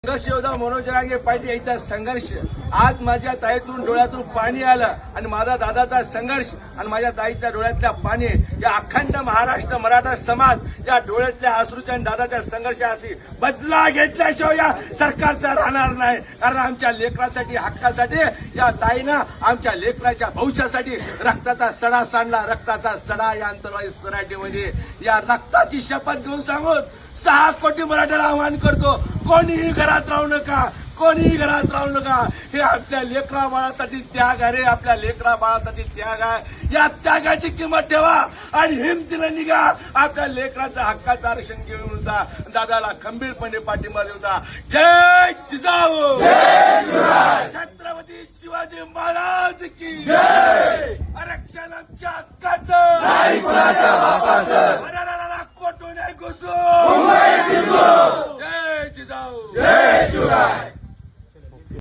संघर्ष योद्धा मनोज जरांगे पाटील यांचा संघर्ष आज माझ्या ताईतून डोळ्यातून पाणी आलं आणि माझा दादाचा संघर्ष आणि माझ्या ताईच्या डोळ्यातल्या पाणी या अखंड महाराष्ट्र मराठा समाज या डोळ्यातल्या अश्रूच्या आणि दादाच्या संघर्षाची बदला घेतल्याशिवाय या सरकारचा राहणार नाही। कारण आमच्या लेकरासाठी हक्कासाठी या ताईनं आमच्या लेकराच्या भविष्यासाठी रक्ताचा सडा सांडला। रक्ताचा सडा या अंतर्वादी सराटीमध्ये या रक्ताची शपथ घेऊन सांगून 6 कोटी मराठ्याला आवाहन करतो, कोणीही घरात राहू नका, कोणीही घरात राहू नका। हे आपल्या लेकरा बाळासाठी त्याग आहे रे, आपल्या लेकरा बाळासाठी त्याग आहे। या त्यागाची किंमत ठेवा आणि हिमतीने निघा। आपल्या लेकराचं हक्काचं आरक्षण घेऊन होता दादाला खंबीरपणे पाठिंबा देऊता। जय जिजाऊ, छत्रपती शिवाजी महाराज की जय। आरक्षण आमच्या हक्काचं नाही, कोणाच्या बापाचं। कोटून घुसू, जय जिजाऊ, जय शिवराय।